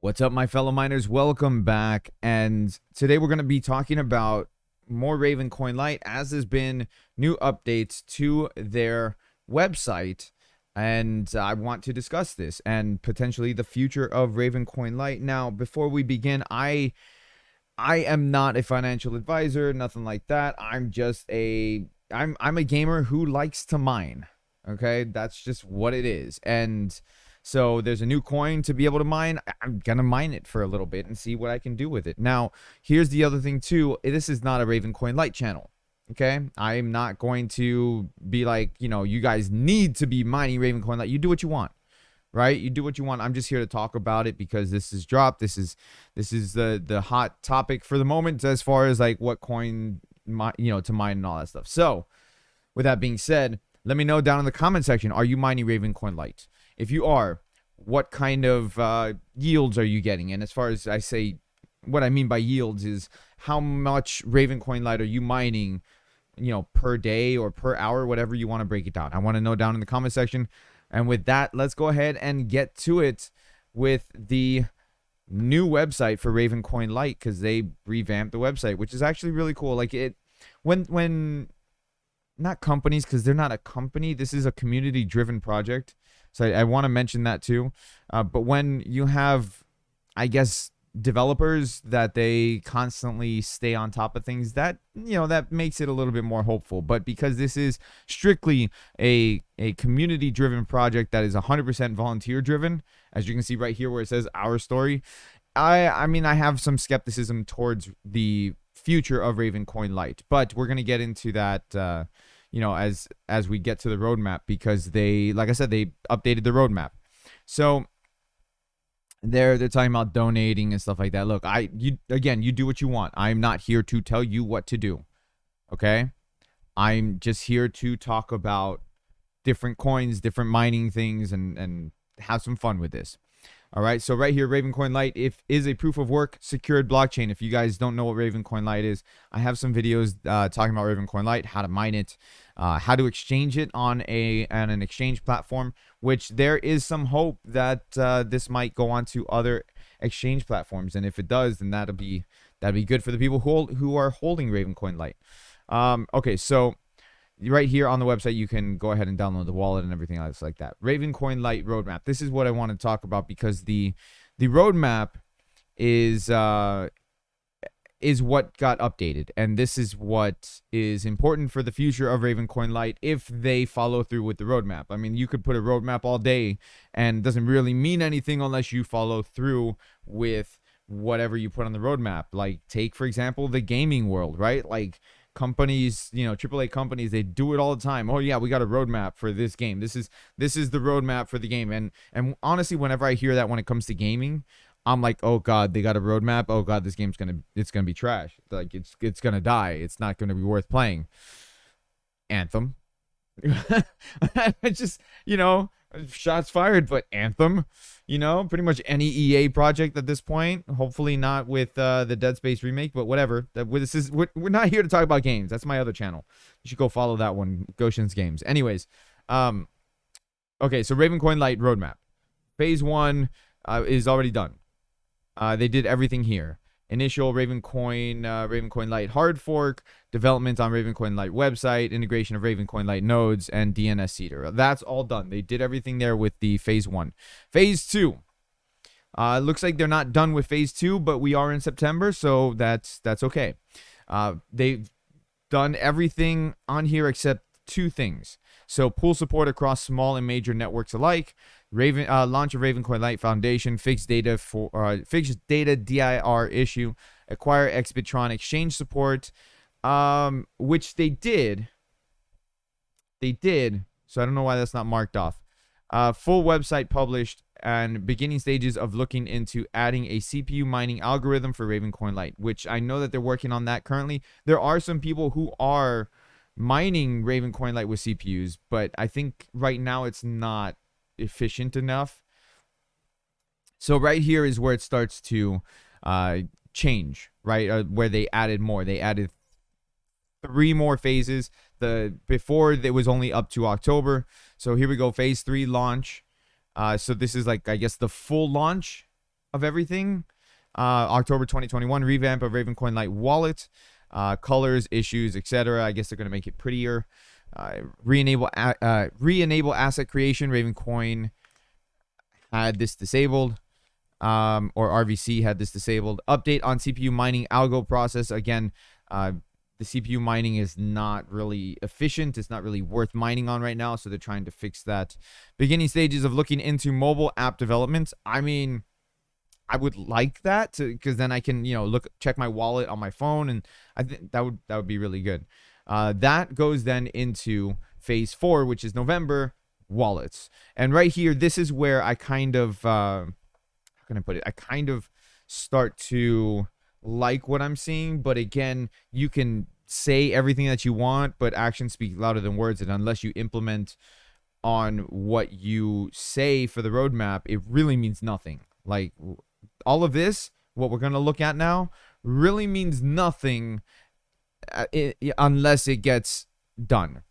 What's up, my fellow miners? Welcome back. And today we're going to be talking about more Ravencoin Lite, as there's been new updates to their website. And I want to discuss this and potentially the future of Ravencoin Lite. Now, before we begin, I am not a financial advisor, nothing like that. I'm a gamer who likes to mine. Okay, that's just what it is. And so there's a new coin to be able to mine. I'm gonna mine it for a little bit and see what I can do with it. Now, here's the other thing too. This is not a Ravencoin Lite channel. Okay, I'm not going to be like, you guys need to be mining Ravencoin Lite. You do what you want, right? You do what you want. I'm just here to talk about it because this is dropped. This is the hot topic for the moment, as far as like what coin to mine and all that stuff. So with that being said, let me know down in the comment section, are you mining Ravencoin Lite? If you are, what kind of yields are you getting? And as far as what I mean by yields is how much Ravencoin Lite are you mining, per day or per hour, whatever you want to break it down. I want to know down in the comment section. And with that, let's go ahead and get to it with the new website for Ravencoin Lite, because they revamped the website, which is actually really cool. Like when not companies, because they're not a company, this is a community driven project, so I want to mention that too. But when you have, I guess, developers that they constantly stay on top of things, that that makes it a little bit more hopeful. But because this is strictly a community driven project that is 100% volunteer driven, as you can see right here where it says our story, I mean, I have some skepticism towards the future of Ravencoin Lite, but we're going to get into that as we get to the roadmap, because they, like I said, they updated the roadmap. So they're talking about donating and stuff like that. Look, you do what you want. I'm not here to tell you what to do. Okay? I'm just here to talk about different coins, different mining things, and have some fun with this. All right, so right here, Ravencoin Lite is a proof of work secured blockchain. If you guys don't know what Ravencoin Lite is, I have some videos talking about Ravencoin Lite, how to mine it, how to exchange it on an exchange platform, which there is some hope that this might go on to other exchange platforms. And if it does, then that'd be good for the people who are holding Ravencoin Lite. Okay, so right here on the website, you can go ahead and download the wallet and everything else like that. Ravencoin Lite roadmap. This is what I want to talk about, because the roadmap is what got updated, and this is what is important for the future of Ravencoin Lite if they follow through with the roadmap. I mean, you could put a roadmap all day and it doesn't really mean anything unless you follow through with whatever you put on the roadmap. Like, take for example the gaming world, right? Like, companies, AAA companies, they do it all the time. Oh yeah, we got a roadmap for this game. This is the roadmap for the game. And honestly, whenever I hear that when it comes to gaming, I'm like, oh god, they got a roadmap. Oh god, this game's gonna be trash. Like, it's gonna die. It's not gonna be worth playing. Anthem. It's just, shots fired, but Anthem, pretty much any EA project at this point. Hopefully not with the Dead Space remake, but whatever. We're not here to talk about games. That's my other channel. You should go follow that one, Goshen's Games. Anyways, okay, so Ravencoin Lite roadmap. Phase 1 is already done. They did everything here. Initial Ravencoin Lite hard fork, development on Ravencoin Lite website, integration of Ravencoin Lite nodes, and DNS seeder. That's all done. They did everything there with the phase 1. Phase 2. Looks like they're not done with phase 2, but we are in September, so that's okay. They've done everything on here except 2 things. So pool support across small and major networks alike. Launch of Ravencoin Lite Foundation, fixed data DIR issue, acquire Xbitron exchange support, which they did. So I don't know why that's not marked off. Full website published, and beginning stages of looking into adding a CPU mining algorithm for Ravencoin Lite, which I know that they're working on that currently. There are some people who are mining Ravencoin Lite with CPUs, but I think right now it's not efficient enough. So right here is where it starts to change, right? Where they added more. They added 3 more phases. Before it was only up to October. So here we go, phase 3 launch. So this is like, I guess, the full launch of everything. October 2021, revamp of Ravencoin Lite wallet, colors, issues, etc. I guess they're going to make it prettier. Re-enable asset creation. Ravencoin had this disabled, or RVC had this disabled. Update on CPU mining algo process. Again, the CPU mining is not really efficient. It's not really worth mining on right now, so they're trying to fix that. Beginning stages of looking into mobile app development. I mean, I would like that, because then I can, check my wallet on my phone, and I think that would be really good. That goes then into phase 4, which is November, wallets. And right here, this is where I kind of, how can I put it? I kind of start to like what I'm seeing, but again, you can say everything that you want, but actions speak louder than words, and unless you implement on what you say for the roadmap, it really means nothing. Like, all of this, what we're going to look at now, really means nothing unless it gets done.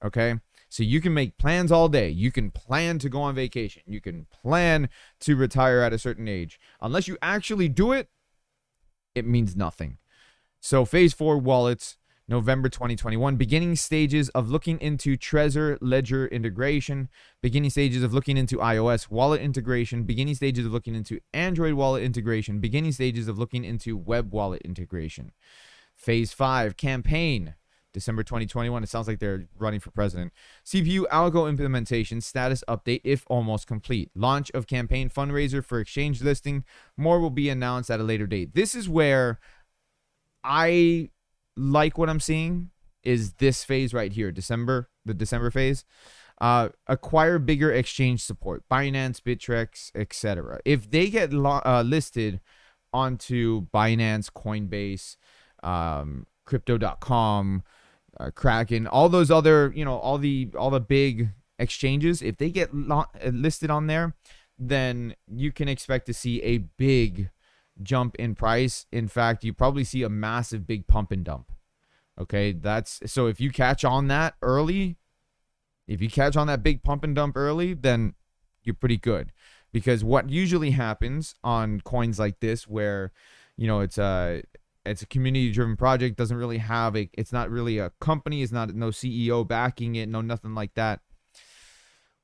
Okay? So you can make plans all day. You can plan to go on vacation. You can plan to retire at a certain age. Unless you actually do it, it means nothing. So phase 4 wallets, November 2021. Beginning stages of looking into Trezor Ledger integration. Beginning stages of looking into iOS wallet integration. Beginning stages of looking into Android wallet integration. Beginning stages of looking into web wallet integration. Phase 5 campaign, December 2021. It sounds like they're running for president. CPU algo implementation status update if almost complete. Launch of campaign fundraiser for exchange listing. More will be announced at a later date. This is where I like what I'm seeing, is this phase right here, the December phase. Acquire bigger exchange support, Binance, Bittrex, etc. If they get listed onto Binance, Coinbase, Crypto.com, Kraken, all those other, all the big exchanges, if they get listed on there, then you can expect to see a big jump in price. In fact, you probably see a massive big pump and dump. Okay, so if you catch on that early, if you catch on that big pump and dump early, then you're pretty good. Because what usually happens on coins like this, where it's a community driven project, doesn't really have it's not really a company, it's not no CEO backing it, no nothing like that.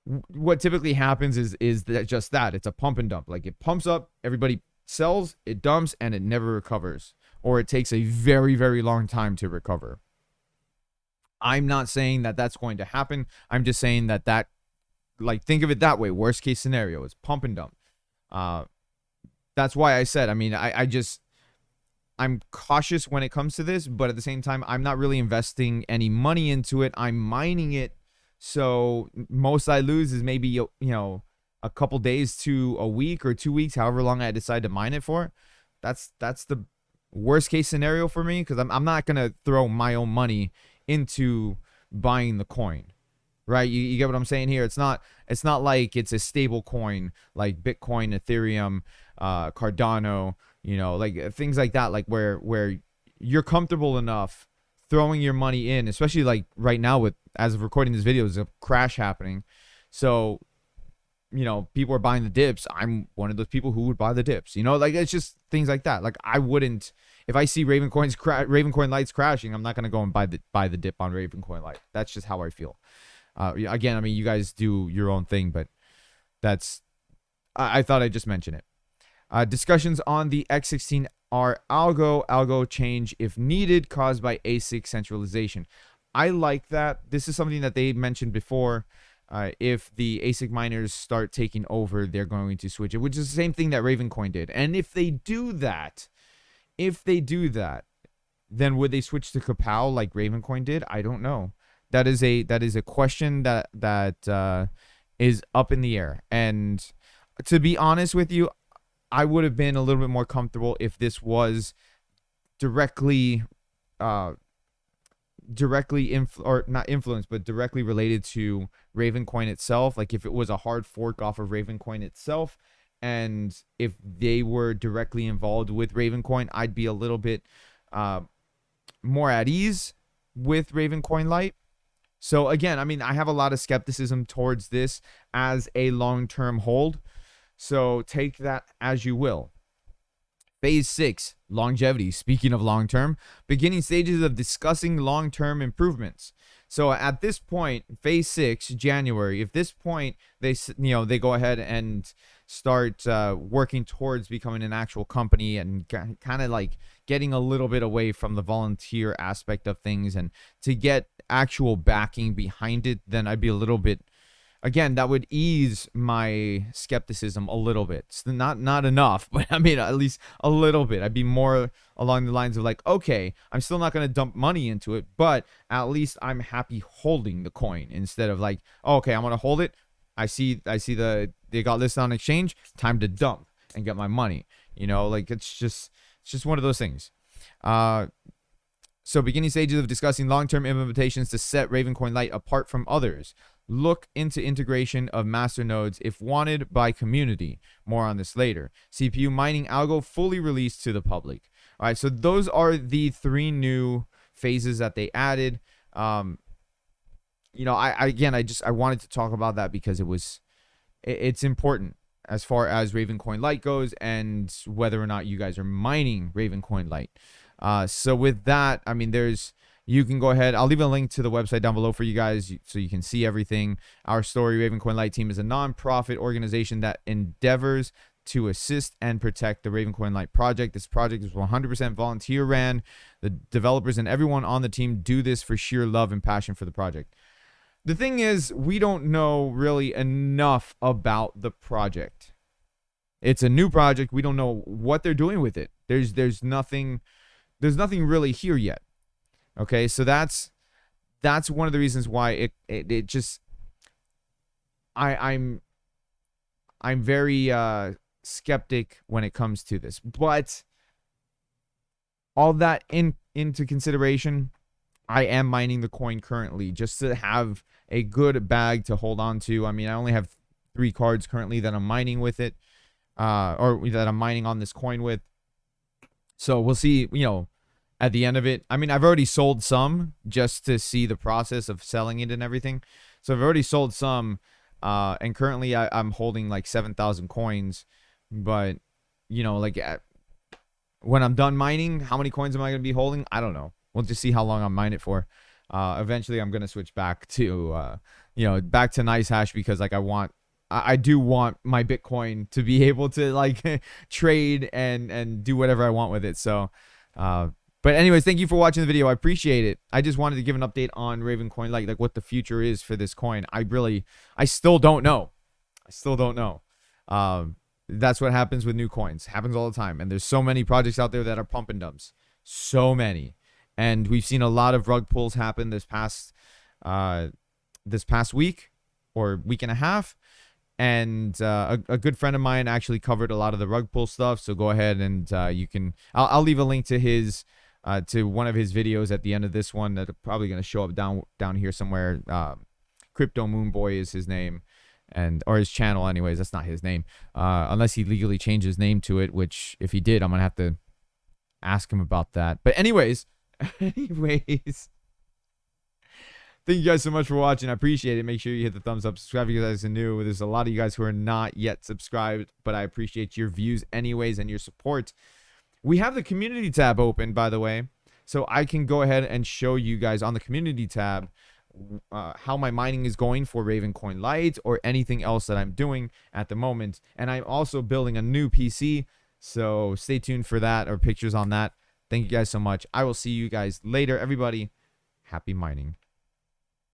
What typically happens is that just that it's a pump and dump. Like, it pumps up, everybody sells, it dumps, and it never recovers, or it takes a very, very long time to recover. I'm not saying that that's going to happen. I'm just saying that think of it that way. Worst case scenario is pump and dump. That's why I said, I mean, I'm cautious when it comes to this, but at the same time, I'm not really investing any money into it. I'm mining it. So most I lose is maybe, a couple days to a week or 2 weeks, however long I decide to mine it for. That's the worst case scenario for me, because I'm not going to throw my own money into buying the coin. Right? You get what I'm saying here? It's not like it's a stable coin like Bitcoin, Ethereum, Cardano, like things like that, like where you're comfortable enough throwing your money in, especially like right now with, as of recording this video, there's a crash happening. So, people are buying the dips. I'm one of those people who would buy the dips. Like, it's just things like that. Like, I wouldn't, if I see Ravencoin Lite's crashing, I'm not gonna go and buy the dip on Ravencoin Lite. That's just how I feel. Again, I mean, you guys do your own thing, but I thought I'd just mention it. Discussions on the X16R algo change if needed, caused by ASIC centralization. I like that. This is something that they mentioned before. If the ASIC miners start taking over, they're going to switch it, which is the same thing that Ravencoin did. And if they do that, then would they switch to Kapow like Ravencoin did? I don't know. That is a question that is up in the air. And to be honest with you, I would have been a little bit more comfortable if this was directly not influenced, but directly related to Ravencoin itself. Like, if it was a hard fork off of Ravencoin itself, and if they were directly involved with Ravencoin, I'd be a little bit more at ease with Ravencoin Lite. So again, I mean, I have a lot of skepticism towards this as a long-term hold. So take that as you will. Phase 6, longevity. Speaking of long term, beginning stages of discussing long term improvements. So at this point, phase 6, January, if this point they go ahead and start working towards becoming an actual company and kind of like getting a little bit away from the volunteer aspect of things and to get actual backing behind it, then I'd be a little bit, again, that would ease my skepticism a little bit. It's not enough, but I mean, at least a little bit. I'd be more along the lines of like, okay, I'm still not going to dump money into it, but at least I'm happy holding the coin instead of like, oh, okay, I'm going to hold it. I see they got listed on exchange. Time to dump and get my money. Like it's just one of those things. So beginning stages of discussing long-term implementations to set Ravencoin Lite apart from others. Look into integration of master nodes if wanted by community. More on this later. CPU mining algo fully released to the public. All right, so those are the 3 new phases that they added. I wanted to talk about that because it's important as far as Ravencoin Lite goes and whether or not you guys are mining Ravencoin Lite. So with that, I mean, you can go ahead. I'll leave a link to the website down below for you guys so you can see everything. Our Story Ravencoin Lite team is a non-profit organization that endeavors to assist and protect the Ravencoin Lite project. This project is 100% volunteer ran. The developers and everyone on the team do this for sheer love and passion for the project. The thing is, we don't know really enough about the project. It's a new project. We don't know what they're doing with it. There's nothing really here yet. Okay, so that's one of the reasons why it just I'm very skeptic when it comes to this. But all that into consideration, I am mining the coin currently just to have a good bag to hold on to. I mean, I only have 3 cards currently that I'm mining with it, or that I'm mining on this coin with. So we'll see, at the end of it. I mean, I've already sold some just to see the process of selling it and everything. So I've already sold some, and currently I'm holding like 7,000 coins. But, when I'm done mining, how many coins am I going to be holding? I don't know. We'll just see how long I mine it for. Eventually, I'm going to switch back to, back to Nice Hash because like I do want my Bitcoin to be able to like trade and do whatever I want with it. So, but anyways, thank you for watching the video. I appreciate it. I just wanted to give an update on Ravencoin Lite, like what the future is for this coin. I still don't know. That's what happens with new coins. Happens all the time. And there's so many projects out there that are pump and dumps. So many. And we've seen a lot of rug pulls happen this past week or week and a half. And a good friend of mine actually covered a lot of the rug pull stuff. So go ahead and you can. I'll leave a link to his to one of his videos at the end of this one that's probably going to show up down here somewhere. Crypto Moon Boy is his name, or his channel. Anyways, that's not his name, unless he legally changed his name to it. Which, if he did, I'm gonna have to ask him about that. But anyways. Thank you guys so much for watching. I appreciate it. Make sure you hit the thumbs up. Subscribe if you guys are new. There's a lot of you guys who are not yet subscribed, but I appreciate your views anyways and your support. We have the community tab open, by the way, so I can go ahead and show you guys on the community tab how my mining is going for Ravencoin Lite or anything else that I'm doing at the moment. And I'm also building a new PC, so stay tuned for that or pictures on that. Thank you guys so much. I will see you guys later. Everybody, happy mining.